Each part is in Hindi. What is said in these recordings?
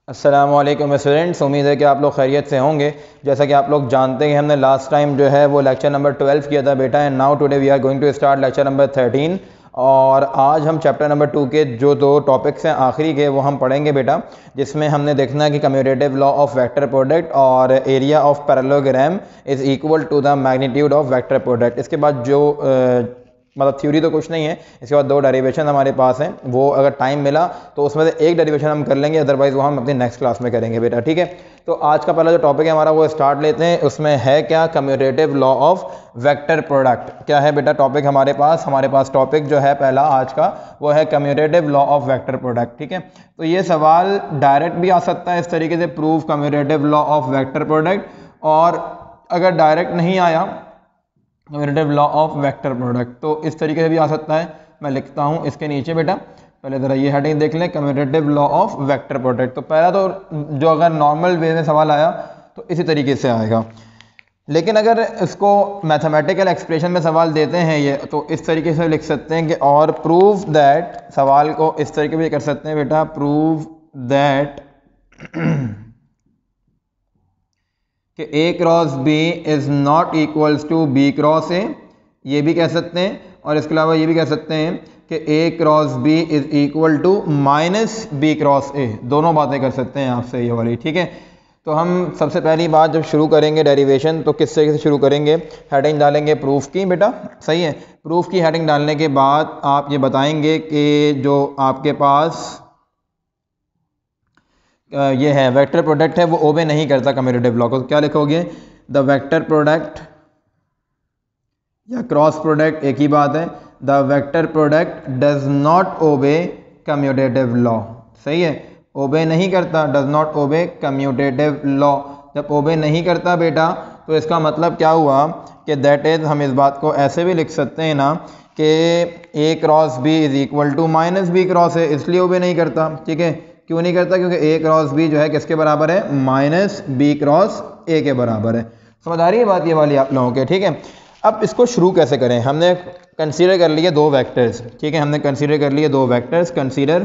अस्सलामुअलैकुम स्टूडेंट्स, उम्मीद है कि आप लोग खैरियत से होंगे। जैसा कि आप लोग जानते हैं, हमने लास्ट टाइम जो है वो लेक्चर नंबर 12 किया था बेटा, and now today we are going to start lecture number 13। और आज हम चैप्टर नंबर 2 के जो दो टॉपिक्स हैं आखिरी के, वो हम पढ़ेंगे बेटा, जिसमें हमने देखना है कि commutative law of vector product और area of parallelogram is equal to the magnitude of vector product. इसके बाद जो मतलब थ्योरी तो कुछ नहीं है, इसके बाद दो डेरिवेशन हमारे पास हैं, वो अगर टाइम मिला तो उसमें से एक डेरिवेशन हम कर लेंगे, अदरवाइज वो हम अपनी नेक्स्ट क्लास में करेंगे बेटा, ठीक है। तो आज का पहला जो टॉपिक है हमारा वो स्टार्ट लेते हैं। उसमें है क्या? Commutative law of vector product. क्या है बेटा टॉपिक हमारे पास टॉपिक जो है पहला आज का वो है commutative law of vector product, ठीक है। तो ये सवाल डायरेक्ट भी आ सकता है इस तरीके से, prove commutative law of vector product, और अगर डायरेक्ट नहीं आया commutative law of vector product तो इस तरीके से भी आ सकता है। मैं लिखता हूँ इसके नीचे बेटा, पहले ज़रा ये हेडिंग देख लें, commutative law of vector product. तो पहला तो जो अगर नॉर्मल वे में सवाल आया तो इसी तरीके से आएगा, लेकिन अगर इसको मैथमेटिकल एक्सप्रेशन में सवाल देते हैं ये, तो इस तरीके से लिख सकते हैं कि और प्रूव दैट, सवाल को इस तरीके से कर सकते हैं बेटा, प्रूव दैट कि A cross B is not equals to B cross A, ये भी कह सकते हैं। और इसके अलावा ये भी कह सकते हैं कि A cross B is equal to minus B cross A, दोनों बातें कर सकते हैं आपसे ये वाली, ठीक है। तो हम सबसे पहली बात जब शुरू करेंगे डेरिवेशन तो किस तरीके से शुरू करेंगे, हेडिंग डालेंगे प्रूफ की बेटा, सही है। प्रूफ की हेडिंग डालने के बाद आप ये बताएंगे कि जो आपके पास ये है वेक्टर प्रोडक्ट है वो ओबे नहीं करता कम्यूटेटिव लॉ को। तो क्या लिखोगे? द वेक्टर प्रोडक्ट या क्रॉस प्रोडक्ट एक ही बात है, the vector product does not obey commutative law, सही है। ओबे नहीं करता, does not obey commutative law. जब ओबे नहीं करता बेटा तो इसका मतलब क्या हुआ कि दैट इज, हम इस बात को ऐसे भी लिख सकते हैं ना कि A cross B is equal to minus B cross A, इसलिए ओबे नहीं करता, ठीक है। क्यों नहीं करता? क्योंकि A क्रॉस B जो है किसके बराबर है? माइनस B क्रॉस A के बराबर है। समझ आ रही है बात ये वाली आप लोगों के, ठीक है। अब इसको शुरू कैसे करें? हमने कंसीडर कर लिए दो वेक्टर्स, ठीक है, हमने कंसीडर कर लिए दो vectors. Consider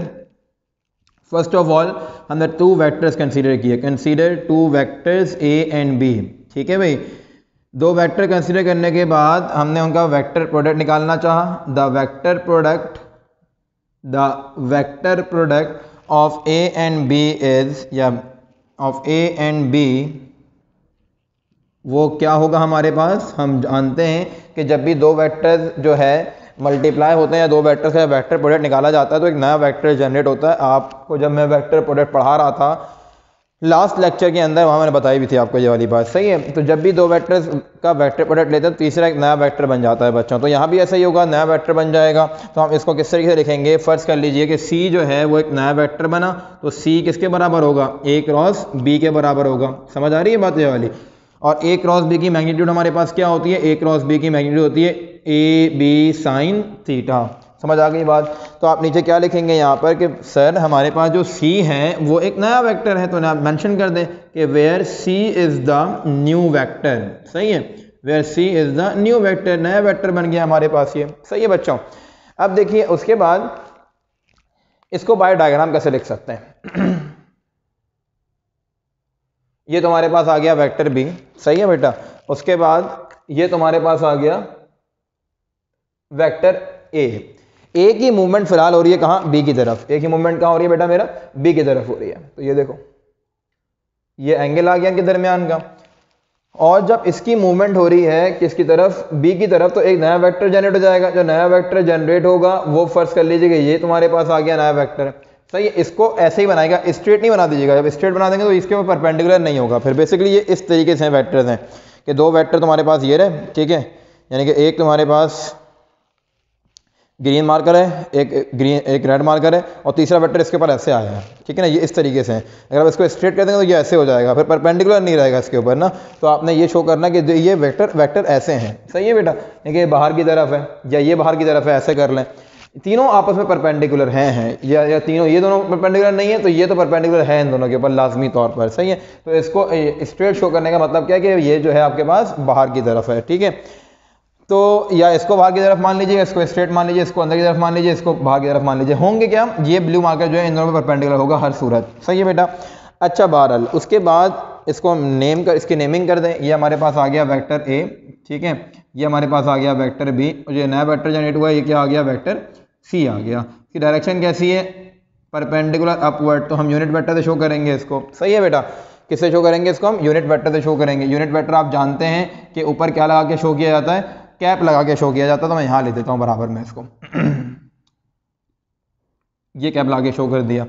first of all हमने टू वेक्टर्स कंसीडर किए, consider two vectors A and B, ठीक है भाई। दो वेक्टर कंसीडर करने के बाद हमने उनका वेक्टर प्रोडक्ट निकालना चाहा। The vector product of A and B is, या ऑफ A एंड B, वो क्या होगा हमारे पास? हम जानते हैं कि जब भी दो वेक्टर्स जो है मल्टीप्लाई होते हैं या दो वेक्टर्स का वेक्टर प्रोडक्ट निकाला जाता है तो एक नया वेक्टर जनरेट होता है। आपको जब मैं वेक्टर प्रोडक्ट पढ़ा रहा था लास्ट लेक्चर के अंदर, वहाँ मैंने बताई भी थी आपको ये वाली बात, सही है। तो जब भी दो वेक्टर्स का वेक्टर प्रोडक्ट लेते हैं तो तीसरा एक नया वेक्टर बन जाता है बच्चों। तो यहाँ भी ऐसा ही होगा, नया वेक्टर बन जाएगा। तो हम इसको किस तरीके से लिखेंगे? फर्ज कर लीजिए कि C जो है वो एक नया वेक्टर बना, तो C किसके बराबर होगा? A क्रॉस B के बराबर होगा। समझ आ रही है बात ये वाली? और A क्रॉस B की मैग्नीट्यूड हमारे पास क्या होती है? A क्रॉस B की मैग्नीट्यूड होती है AB साइन थीटा। समझ आ गई बात? तो आप नीचे क्या लिखेंगे यहाँ पर कि सर हमारे पास जो C है वो एक नया वेक्टर है, तो ना मेंशन कर दें कि where C is the new vector, सही है। Where C is the new vector, नया वेक्टर बन गया हमारे पास ये, सही है बच्चों। अब देखिए उसके बाद इसको बाय डायग्राम कैसे लिख सकते हैं। ये तुम्हारे पास आ गया वेक्टर B, सही है बेटा। उसके बाद ये तुम्हारे पास आ गया वेक्टर A की मूवमेंट फिलहाल हो रही है कहाँ? B की तरफ। A की मूवमेंट कहाँ हो रही है बेटा? मेरा B की तरफ हो रही है। तो ये देखो, ये एंगल आ गया इनके दरमियान का, और जब इसकी मूवमेंट हो रही है किसकी तरफ? B की तरफ, तो एक नया वेक्टर जनरेट हो जाएगा। जो नया वेक्टर जनरेट होगा वो फर्स्ट कर लीजिएगा ये तुम्हारे पास आ गया नया वेक्टर, सही है। इसको ऐसे ही बनाएगा, स्ट्रेट नहीं बना दीजिएगा। जब स्ट्रेट बना देंगे तो इसके ऊपर परपेंडिकुलर नहीं होगा। फिर बेसिकली ये इस तरीके से वेक्टर्स हैं कि दो वेक्टर तुम्हारे पास ये रहे, ठीक है, यानी कि एक तुम्हारे पास ग्रीन मार्कर है, एक रेड मार्कर है, और तीसरा वेक्टर इसके ऊपर ऐसे आया है, ठीक है ना। ये इस तरीके से है। अगर आप इसको स्ट्रेट कर देंगे तो ये ऐसे हो जाएगा, फिर परपेंडिकुलर नहीं रहेगा इसके ऊपर ना। तो आपने ये शो करना कि ये वेक्टर ऐसे हैं, सही है बेटा। देखिए बाहर की तरफ है या ये बाहर की तरफ है, ऐसे कर लें। तीनों आपस में परपेंडिकुलर हैं या तीनों, ये दोनों परपेंडिकुलर नहीं है तो ये तो परपेंडिकुलर है इन दोनों के ऊपर लाजमी तौर पर, सही है। तो इसको स्ट्रेट शो करने का मतलब क्या है कि ये जो है आपके पास बाहर की तरफ है, ठीक है। तो या इसको बाहर की तरफ मान लीजिए, इसको स्ट्रेट मान लीजिए, इसको अंदर की तरफ मान लीजिए, इसको बाहर की तरफ मान लीजिए, होंगे क्या, ये ब्लू मार्कर जो है इन दोनों पर परपेंडिकुलर होगा हर सूरत। सही है बेटा। अच्छा बहरहाल उसके बाद इसको नेम कर, इसकी नेमिंग कर दें। ये हमारे पास आ गया वेक्टर ए, ठीक है, ये हमारे पास आ गया वेक्टर बी, और ये नया वेक्टर जनरेट हुआ, ये क्या आ गया, वेक्टर सी आ गया। इसकी डायरेक्शन कैसी है, परपेंडिकुलर अपवर्ड, तो हम यूनिट वेक्टर से शो करेंगे इसको। सही है बेटा। किससे शो करेंगे इसको, हम यूनिट वेक्टर से शो करेंगे। यूनिट वेक्टर आप जानते हैं कि ऊपर क्या लगा के शो किया जाता है, कैप लगा के शो किया जाता है। तो मैं यहाँ ले देता हूँ बराबर में इसको ये कैप लगा के शो कर दिया,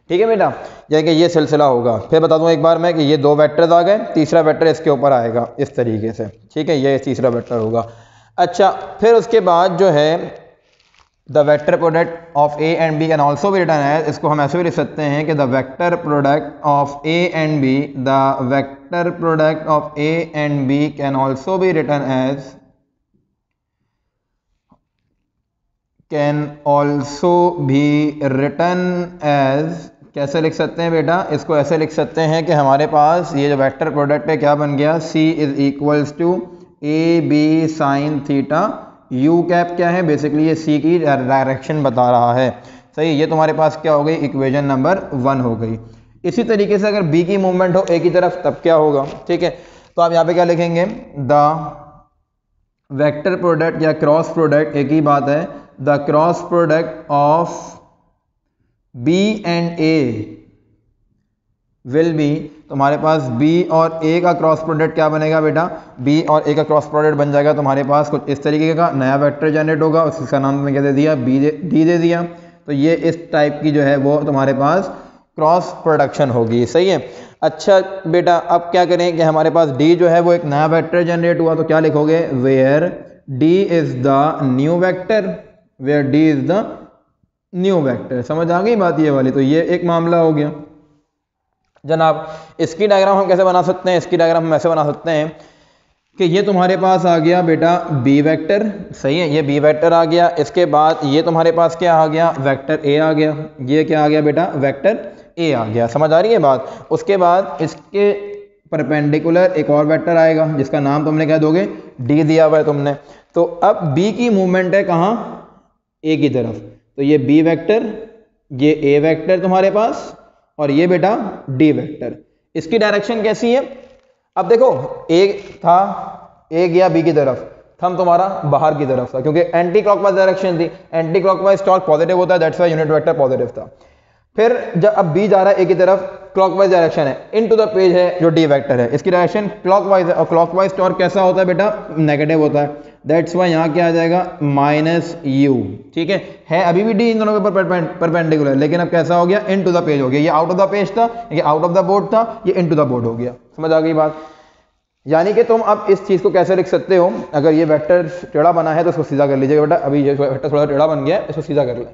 ठीक है बेटा। जैसे कि ये सिलसिला होगा। फिर बता दूं एक बार मैं कि ये दो वेक्टर्स आ गए, तीसरा वेक्टर इसके ऊपर आएगा इस तरीके से, ठीक है, ये तीसरा वेक्टर होगा। अच्छा फिर उसके बाद जो है the vector product of A and B can also be written as, इसको हम ऐसे भी लिख सकते हैं कि the vector product of A and B, the vector product of A and B can also be written as, can also भी रिटन एज, कैसे लिख सकते हैं बेटा, इसको ऐसे लिख सकते हैं कि हमारे पास ये जो वेक्टर प्रोडक्ट है क्या बन गया, C is equals to A B sine theta, you cap क्या है, बेसिकली ये सी की डायरेक्शन बता रहा है। सही, ये तुम्हारे पास क्या हो गई, इक्वेशन नंबर 1 हो गई। इसी तरीके से अगर बी की मूवमेंट हो ए की तरफ तब क्या होगा, ठीक है, तो आप यहाँ पे क्या लिखेंगे, द वेक्टर प्रोडक्ट या क्रॉस प्रोडक्ट, एक ही बात है, the cross product of B and A will be, तुम्हारे पास B और A का क्रॉस प्रोडक्ट क्या बनेगा बेटा, B और A का क्रॉस प्रोडक्ट बन जाएगा तुम्हारे पास कुछ इस तरीके का, नया वेक्टर जनरेट होगा, उसका नाम मैंने क्या दे दिया, D दे दिया। तो ये इस टाइप की जो है वो तुम्हारे पास क्रॉस प्रोडक्शन होगी। सही है। अच्छा बेटा अब क्या करें कि हमारे पास D जो है वो एक नया वेक्टर जनरेट हुआ, तो क्या लिखोगे, where D is the new vector, where D is the new vector. समझ आ गई बात ये वाली। तो ये एक मामला हो गया जनाब। इसकी डायग्राम हम कैसे बना सकते हैं, इसकी डायग्राम हम ऐसे बना सकते हैं कि ये तुम्हारे पास आ गया बेटा बी वेक्टर, सही है, ये बी वेक्टर आ गया। इसके बाद ये तुम्हारे पास क्या आ गया, वेक्टर ए आ गया, ये क्या आ गया बेटा, वेक्टर ए आ गया। समझ आ रही है बात। उसके बाद इसके परपेंडिकुलर एक और वेक्टर आएगा जिसका नाम तुमने क्या दोगे, डी दिया हुआ है तुमने। तो अब बी की मूवमेंट है कहाँ, ए की तरफ, तो ये बी वेक्टर, ये ए वेक्टर तुम्हारे पास, और ये बेटा डी वेक्टर। इसकी डायरेक्शन कैसी है, अब देखो ए था, ए गया बी की तरफ, थंब तुम्हारा बाहर की तरफ था क्योंकि एंटी क्लॉकवाइज डायरेक्शन थी, एंटी क्लॉकवाइज टॉर्क पॉजिटिव होता है, that's why unit vector positive था। फिर जब अब बी जा रहा है ए की तरफ, क्लॉकवाइज डायरेक्शन है, इनटू द पेज है जो डी वेक्टर है, इसकी डायरेक्शन क्लॉकवाइज है, और क्लॉकवाइज टॉर्क कैसा होता है बेटा, नेगेटिव होता है, दैट्स व्हाई यहाँ क्या आ जाएगा, माइनस यू। ठीक है अभी भी डी इन दोनों के ऊपर परपेंडिकुलर, लेकिन अब कैसा हो गया, इनटू द पेज हो गया। ये आउट ऑफ द पेज था, ये आउट ऑफ द बोर्ड था, ये इनटू द बोर्ड हो गया। समझ आ गई बात। यानी कि तुम अब इस चीज को कैसे लिख सकते हो, अगर ये वेक्टर टेढ़ा बना है तो इसको सीधा कर लीजिएगा बेटा। अभी ये वेक्टर थोड़ा टेढ़ा बन गया है, इसको सीधा कर ले,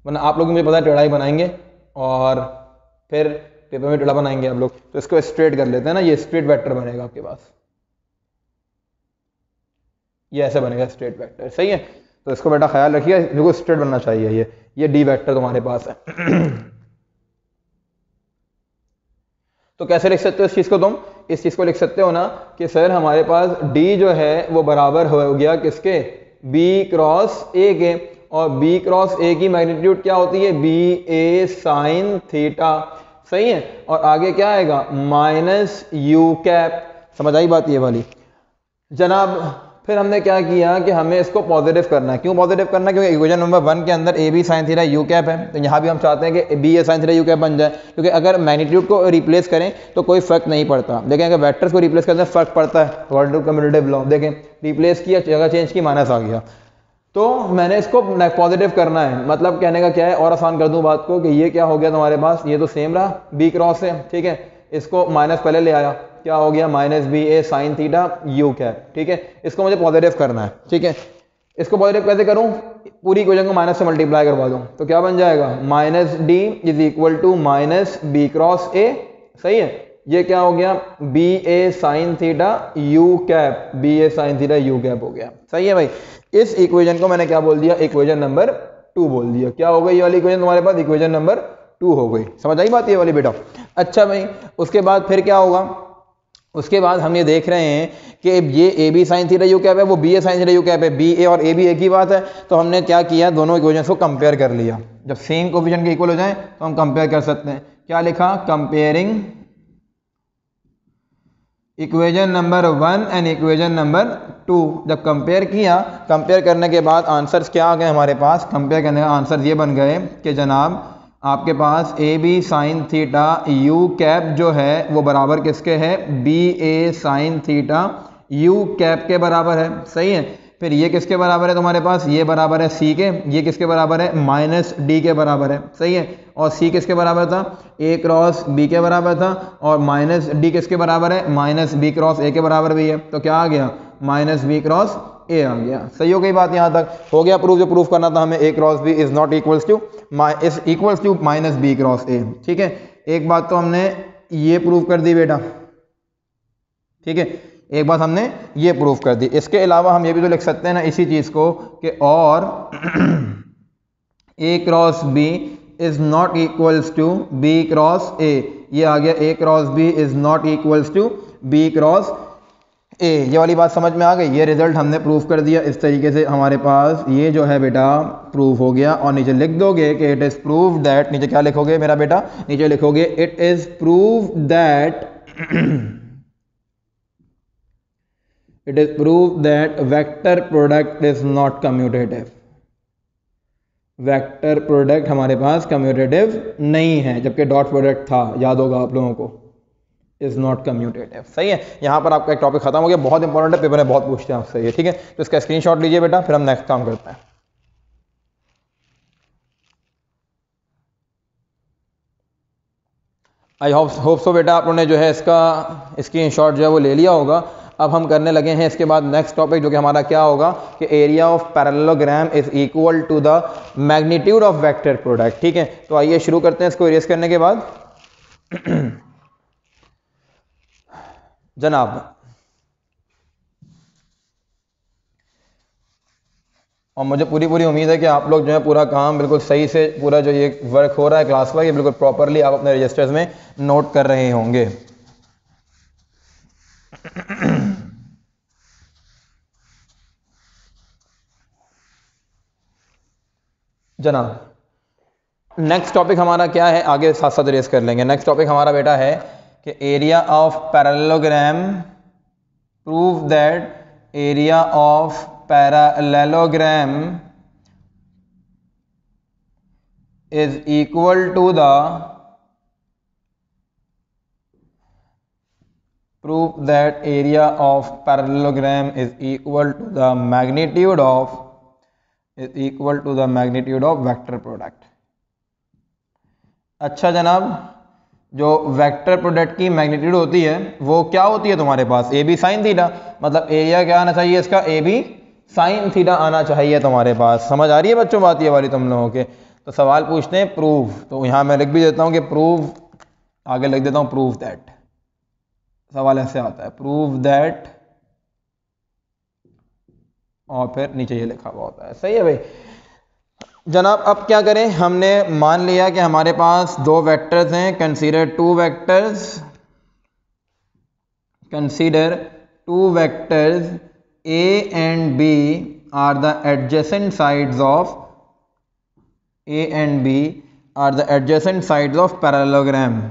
वरना आप लोग मुझे पता है टेढ़ा ही बनाएंगे और फिर पेपर में टेढ़ा बनाएंगे आप लोग। तो इसको स्ट्रेट कर लेते हैं ना, ये स्ट्रेट वेक्टर बनेगा आपके पास, ये ऐसे बनेगा स्ट्रेट वेक्टर। सही है, तो इसको बेटा ख्याल रखिए, देखो स्ट्रेट बनना चाहिए। ये डी वेक्टर तुम्हारे पास है। तो कैसे लिख सकते हो इस चीज को, तुम इस चीज को लिख सकते हो ना कि सर हमारे पास डी जो है वो बराबर हो गया किसके, बी क्रॉस ए के, और बी क्रॉस ए की मैग्नीट्यूड क्या होती है, बी ए साइन थीटा। सही है, और आगे क्या आएगा, माइनस यू कैप। समझ आई बात ये वाली जनाब। फिर हमने क्या किया कि हमें इसको पॉजिटिव करना है। क्यों पॉजिटिव करना है, क्योंकि इक्वेशन नंबर 1 के अंदर A B sine theta you cap है, तो यहाँ भी हम चाहते हैं कि B A sine theta you cap बन जाए, क्योंकि अगर मैग्नीट्यूड को रिप्लेस करें तो कोई फर्क नहीं पड़ता, लेकिन अगर वेक्टर्स को रिप्लेस करने फर्क पड़ता है। अकॉर्डिंग टू कम्यूटेटिव लॉ देखें, रिप्लेस किया, जगह चेंज की, माइनस आ गया, तो मैंने इसको पॉजिटिव करना है। मतलब कहने का क्या है, और आसान कर दूं बात को, कि ये क्या हो गया तुम्हारे पास, ये तो सेम रहा बी क्रॉस है, ठीक है, इसको माइनस पहले ले आया, क्या हो गया, minus B A sine theta you cap. ठीक है, इसको मुझे पॉजिटिव करना है। ठीक है, इसको पॉजिटिव कैसे करूं, पूरी इक्वेशन को माइनस से मल्टीप्लाई करवा दूं, तो क्या बन जाएगा, minus D is equal to minus B cross A. सही है, ये क्या हो गया, B A sine theta you cap, B A sine theta you cap हो गया। सही है भाई। इस इक्वेशन को मैंने क्या बोल दिया, इक्वेशन नंबर 2 बोल दिया। क्या हो गई ये वाली इक्वेशन तुम्हारे पास, इक्वेशन नंबर 2 हो गई। समझ आई बात ये वाली बेटा। अच्छा भाई, उसके बाद फिर क्या होगा, उसके बाद हम ये देख रहे हैं कि ये A B sine theta you cap है, वो B A sine theta you cap है, बी ए और ए बी एक ही बात है। तो हमने क्या किया, दोनों इक्वेशंस को कंपेयर कर लिया। जब सेम कोफिशिएंट के इक्वल हो जाए तो हम कंपेयर कर सकते हैं। क्या लिखा, comparing equation number 1 and equation number 2। जब कंपेयर किया, कंपेयर करने के बाद आंसर्स क्या आ गए हमारे पास, कंपेयर करने का आंसर ये बन गए कि जनाब आपके पास A B sine theta you cap जो है वो बराबर किसके है, B A sine theta you cap के बराबर है। सही है। फिर ये किसके बराबर है तुम्हारे पास, ये बराबर है सी के, ये किसके बराबर है, माइनस डी के बराबर है। सही है। और सी किसके बराबर था, ए क्रॉस बी के बराबर था, और माइनस डी किसके बराबर है, माइनस बी क्रॉस ए के बराबर भी है। तो क्या आ गया, माइनस बी क्रॉस ए आ गया। सही हो गई बात, यहाँ तक हो गया प्रूफ। जो प्रूफ करना था हमें, A cross B is not equals to is equals to minus B cross A. ठीक है, एक बात तो हमने ये प्रूफ कर दी बेटा। ठीक है, एक बात हमने ये प्रूफ कर दी। इसके अलावा हम ये भी तो लिख सकते हैं ना इसी चीज को कि और A cross B is not equals to B cross A. ये आ गया A cross B is not equals to B cross A. ये वाली बात समझ में आ गई। ये रिजल्ट हमने प्रूफ कर दिया। इस तरीके से हमारे पास ये जो है बेटा प्रूफ हो गया। और नीचे लिख दोगे कि इट इज प्रूव दैट, नीचे क्या लिखोगे मेरा बेटा, नीचे लिखोगे it is prove that it is proved that vector product is not commutative। Vector product हमारे पास कम्यूटेटिव नहीं है, जबकि डॉट प्रोडक्ट था, याद होगा आप लोगों को, इज नॉट कम्यूटेटिव। सही है। यहां पर आपका एक टॉपिक खत्म हो गया, बहुत इंपॉर्टेंट है, पेपर में बहुत पूछते हैं आपसे ये। ठीक है, तो इसका स्क्रीनशॉट लीजिए बेटा, फिर हम नेक्स्ट काम करते हैं। आई होप सो बेटा आप लोगों ने जो है इसका स्क्रीनशॉट जो है वो ले लिया होगा। अब हम करने लगे हैं इसके बाद नेक्स्ट टॉपिक, जो कि हमारा क्या होगा कि area of parallelogram is equal to the magnitude of vector product. ठीक है, तो आइए शुरू करते हैं इसको इरेज करने के बाद। जनाब और मुझे पूरी उम्मीद है कि आप लोग जो है पूरा काम बिल्कुल सही से, पूरा जो ये वर्क हो रहा है क्लास वर्क, ये बिल्कुल प्रॉपरली आप अपने रजिस्टर्स में नोट कर रहे होंगे। जनाब नेक्स्ट टॉपिक हमारा क्या है, आगे साथ साथ रेस कर लेंगे। नेक्स्ट टॉपिक हमारा बेटा है कि area of parallelogram, prove that area of parallelogram is equal to the prove that area of parallelogram is equal to the magnitude of vector product। अच्छा जनाब, जो वेक्टर प्रोडक्ट की मैग्नीट्यूड होती है वो क्या होती है तुम्हारे पास, ए बी साइन थीटा। मतलब एरिया क्या आना चाहिए इसका, ए बी साइन थीटा आना चाहिए तुम्हारे पास। समझ आ रही है बच्चों बात ये वाली तुम लोगों के। तो सवाल पूछते हैं प्रूव, तो यहाँ मैं लिख भी देता हूँ कि प्रूव, आगे लिख देता हूँ प्रूव दैट। सवाल ऐसे आता है, प्रूव दैट, और फिर नीचे ये लिखा हुआ होता है। सही है भाई। जनाब अब क्या करें, हमने मान लिया कि हमारे पास दो वेक्टर्स हैं। Consider two vectors A and B are the adjacent sides of parallelogram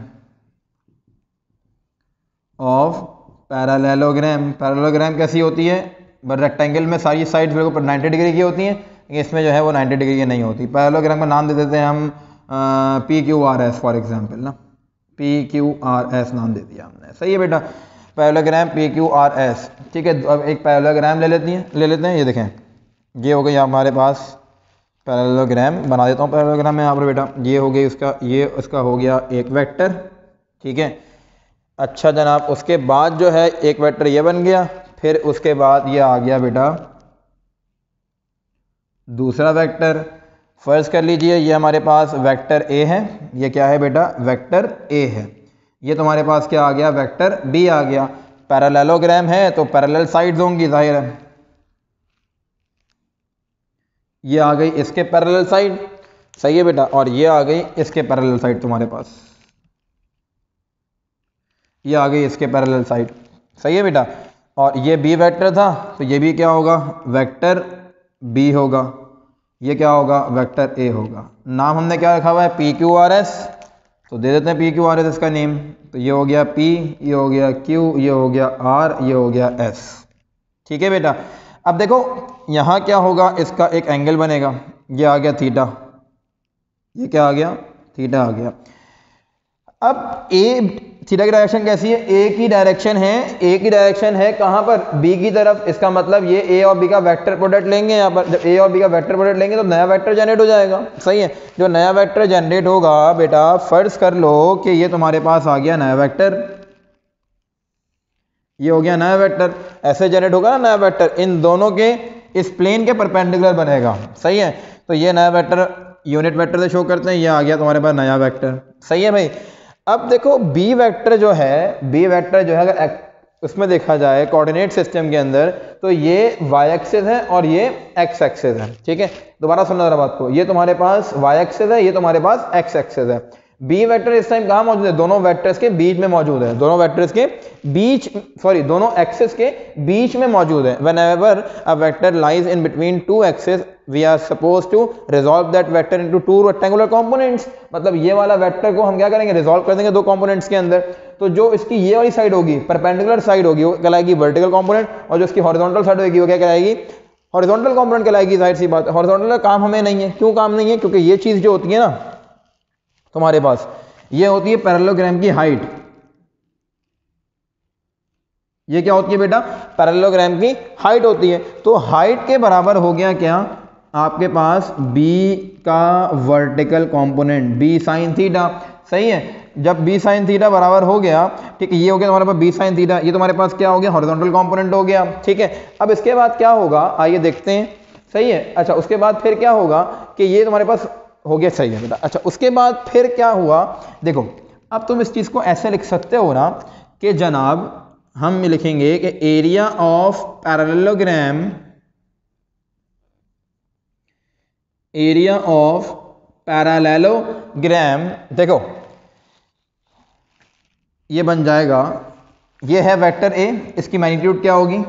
parallelogram कैसी होती है, बट रेक्टेंगल में सारी साइड्स बिल्कुल 90 डिग्री की होती हैं, लेकिन इसमें जो है वो 90 डिग्री की नहीं होती। पैरेललोग्राम का नाम दे देते हैं हम P Q R S for example ना, पी क्यू आर एस नाम दे दिया हमने। सही है बेटा, parallelogram P Q R S. ठीक है, अब एक पैरेललोग्राम ले लेते हैं। ये देखें, ये हो गई हमारे पास पैरेललोग्राम, बना देता हूँ पैरेललोग्राम में यहाँ पर बेटा। ये हो गई उसका, ये उसका हो गया एक वेक्टर। ठीक है, अच्छा जनाब, उसके बाद जो है एक वेक्टर ये बन गया, फिर उसके बाद ये आ गया बेटा दूसरा वेक्टर। फर्ज कर लीजिए ये हमारे पास वेक्टर ए है, ये क्या है बेटा, वेक्टर ए है। ये तुम्हारे पास क्या आ गया, वेक्टर बी आ गया। पैरेललोग्राम है तो पैरेलल साइड्स होंगी, जाहिर है। ये आ गई इसके पैरेलल साइड, सही है बेटा, और ये आ गई इसके पैरेलल साइड तुम्हारे पास, ये आ गई इसके पैरेलल साइड। सही है बेटा। और ये बी वेक्टर था तो ये भी क्या होगा, वेक्टर बी होगा, ये क्या होगा, वेक्टर ए होगा। नाम हमने क्या रखा हुआ है, पी क्यू आर एस, तो दे देते हैं पी क्यू आर एस इसका नेम। तो ये हो गया पी, ये हो गया क्यू, ये हो गया आर, ये हो गया एस। ठीक है बेटा। अब देखो यहाँ क्या होगा, इसका एक एंगल बनेगा, ये आ गया थीटा, ये क्या आ गया, थीटा आ गया। अब ए थीटा की डायरेक्शन कैसी है, ए की डायरेक्शन है, ए की डायरेक्शन है कहाँ पर, बी की तरफ। इसका मतलब ये ए और बी का वेक्टर प्रोडक्ट लेंगे यहाँ पर, जब ए और बी का वेक्टर प्रोडक्ट लेंगे तो नया वेक्टर जनरेट हो जाएगा। सही है, जो नया वेक्टर जनरेट होगा बेटा, फर्ज कर लो कि ये तुम्हारे पास आ गया नया वेक्टर, ये हो गया नया वेक्टर, ऐसे जनरेट होगा ना नया वेक्टर, इन दोनों के इस प्लेन के परपेंडिकुलर बनेगा। सही है, तो ये नया वेक्टर यूनिट वेक्टर से शो करते हैं, ये आ गया तुम्हारे पास नया वेक्टर। सही है भाई। अब देखो बी वेक्टर जो है, बी वेक्टर जो है अगर उसमें देखा जाए कोऑर्डिनेट सिस्टम के अंदर, तो ये वाई एक्सिस है और ये एक्स एक्सिस है। ठीक है, दोबारा सुनना जरा बात को, ये तुम्हारे पास वाई एक्सिस है, ये तुम्हारे पास एक्स एक्सिस है। बी वेक्टर इस टाइम कहाँ मौजूद है, दोनों वेक्टर्स के बीच में मौजूद है, दोनों वेक्टर्स के बीच, सॉरी दोनों एक्सिस के बीच में मौजूद है। whenever a vector lies in between two axes we are supposed to resolve that vector into two rectangular components। मतलब ये वाला वेक्टर को हम क्या करेंगे, रिजॉल्व कर देंगे दो कंपोनेंट्स के अंदर। तो जो इसकी ये वाली साइड होगी, परपेंडिकुलर साइड होगी, वो कहलाएगी वर्टिकल कंपोनेंट, और जो इसकी हॉरिजॉन्टल साइड होगी वो क्या कहलाएगी, हॉरिजॉन्टल कंपोनेंट कहलाएगी। जाहिर सी बात है, हॉरिजॉन्टल का काम हमें नहीं है। क्यों काम नहीं है, क्योंकि ये चीज जो होती है ना तुम्हारे पास, ये होती है पैरेललोग्राम की हाइट। ये क्या होती है बेटा, पैरेललोग्राम की हाइट होती है। तो हाइट के बराबर हो गया क्या आपके पास, बी का vertical component, B sine theta. सही है, जब बी साइन थीटा बराबर हो गया, ठीक है, ये हो गया तुम्हारे पास बी साइन थीटा, ये तुम्हारे पास क्या हो गया, हॉरिजॉन्टल कंपोनेंट हो गया। ठीक है, अब इसके बाद क्या होगा, आइए देखते हैं। सही है, अच्छा उसके बाद फिर क्या होगा कि ये तुम्हारे पास हो गया। सही है बेटा। अच्छा उसके बाद फिर क्या हुआ, देखो अब तुम इस चीज को ऐसे लिख सकते हो ना कि जनाब हम लिखेंगे कि area of parallelogram, area of parallelogram, देखो ये बन जाएगा, ये है वेक्टर ए, इसकी मैग्नीट्यूड क्या होगी,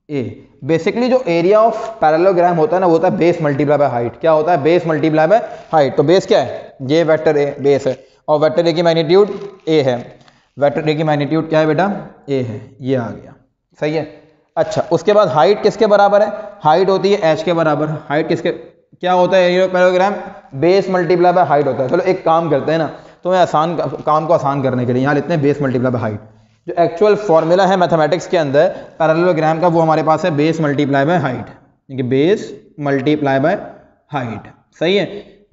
ए। बेसिकली जो एरिया ऑफ पैरेललोग्राम होता है ना, वो होता है बेस मल्टीप्लाई बाय हाइट। क्या होता है, बेस मल्टीप्लाई बाय हाइट। तो बेस क्या है, ये वेक्टर ए बेस है, और वेक्टर ए की मैग्नीट्यूड ए है। वेक्टर ए की मैग्नीट्यूड क्या है बेटा, ए है, ये आ गया। सही है। अच्छा उसके बाद हाइट किसके बराबर है, हाइट होती है एच के बराबर। हाइट किसके, क्या होता है area of parallelogram, base multiply by height होता है। चलो एक काम करते हैं ना, तुम्हें आसान काम को आसान करने के लिए यहाँ लिखते हैं बेस मल्टीप्लाई बाय हाइट। जो एक्चुअल फॉर्मूला है मैथमेटिक्स के अंदर पैरेललोग्राम का, वो हमारे पास है base multiply by height, base multiply by height. सही है,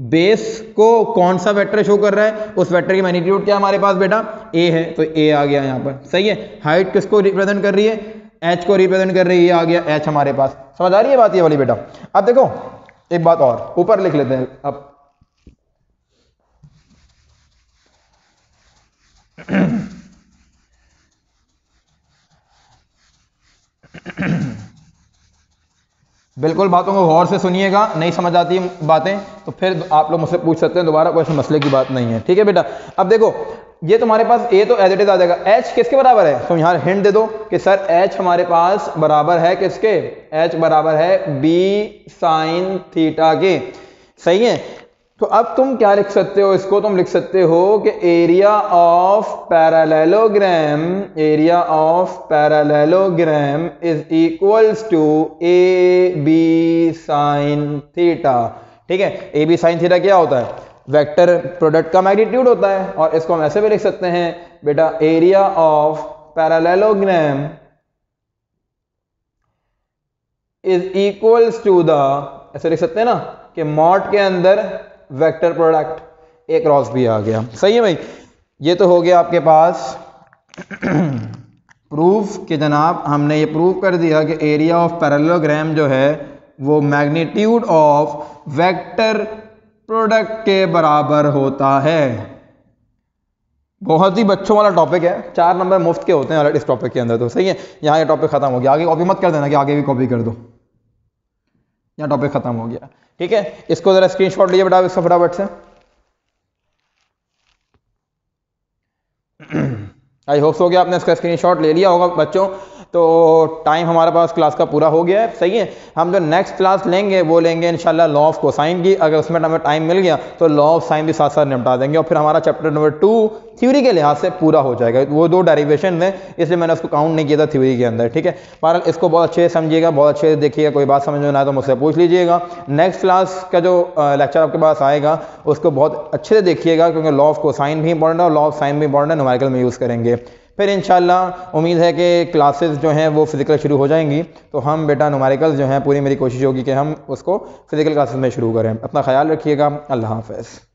बेस को कौन सा वेक्टर शो कर रहा है, उस वेक्टर की मैग्नीट्यूड क्या हमारे पास बेटा, ए है, तो ए आ गया यहाँ पर। सही है, हाइट किसको रिप्रेजेंट कर रही है, एच को रिप्रेजेंट कर रही है, ये आ गया एच हमारे पास। समझ आ रही है बात ये वाली बेटा। अब देखो एक बात और ऊपर लिख लेते हैं अब बिल्कुल बातों को गौर से सुनिएगा, नहीं समझ आती बातें तो फिर आप लोग मुझसे पूछ सकते हैं दोबारा, कोई ऐसे मसले की बात नहीं है। ठीक है बेटा। अब देखो ये तुम्हारे पास ए तो एज इट इज आ जाएगा, एच किसके बराबर है, तो यहाँ हिंट दे दो कि सर एच हमारे पास बराबर है किसके, एच बराबर है बी साइन थीटा के। सही है, तो अब तुम क्या लिख सकते हो, इसको तुम लिख सकते हो कि area of parallelogram, area of parallelogram is equals to A B sine theta. ठीक है, ए बी साइन थीटा क्या होता है, वेक्टर प्रोडक्ट का मैग्नीट्यूड होता है। और इसको हम ऐसे भी लिख सकते हैं बेटा, area of parallelogram is equals to the, ऐसे लिख सकते हैं ना कि मॉड के अंदर वेक्टर प्रोडक्ट एक क्रॉस भी आ गया। सही है भाई, ये तो हो गया आपके पास प्रूफ कि जनाब हमने ये प्रूव कर दिया कि एरिया ऑफ पैरेललोग्राम जो है वो मैग्नीट्यूड ऑफ वेक्टर प्रोडक्ट के बराबर होता है। बहुत ही बच्चों वाला टॉपिक है, 4 नंबर मुफ्त के होते हैं इस टॉपिक के अंदर। तो सही है, यहाँ ये टॉपिक खत्म हो गया, आगे कॉपी मत कर देना कि आगे भी कॉपी कर दो, यहाँ टॉपिक खत्म हो गया। ठीक है, इसको जरा स्क्रीनशॉट लीजिए बेटा इसका फटाफट से। आई होप हो गया आपने इसका स्क्रीनशॉट ले लिया होगा बच्चों। तो टाइम हमारे पास क्लास का पूरा हो गया है, सही है। हम जो नेक्स्ट क्लास लेंगे वो लेंगे इंशाल्लाह लॉ ऑफ कोसाइन की। अगर उसमें हमें टाइम मिल गया तो लॉ ऑफ साइन भी साथ साथ निपटा देंगे और फिर हमारा चैप्टर नंबर 2 थ्योरी के लिहाज से पूरा हो जाएगा। वो 2 डेरिवेशन है इसलिए मैंने उसको काउंट नहीं किया था थ्योरी के अंदर, ठीक है। बहरहाल इसको बहुत अच्छे से समझिएगा, बहुत अच्छे से देखिएगा, कोई बात समझ में ना आए तो मुझसे पूछ लीजिएगा। नेक्स्ट क्लास का जो लेक्चर आपके पास आएगा उसको बहुत अच्छे से देखिएगा, क्योंकि लॉ ऑफ कोसाइन भी इंपॉर्टेंट है और लॉ ऑफ साइन भी इंपॉर्टेंट है, न्यूमेरिकल में यूज़ करेंगे। फिर इंशाल्लाह उम्मीद है कि क्लासेस जो हैं वो फिजिकल शुरू हो जाएंगी, तो हम बेटा न्यूमेरिकल्स जो हैं पूरी मेरी कोशिश होगी कि हम उसको फिजिकल क्लासेस में शुरू करें। अपना ख्याल रखिएगा, अल्लाह हाफ़िज़।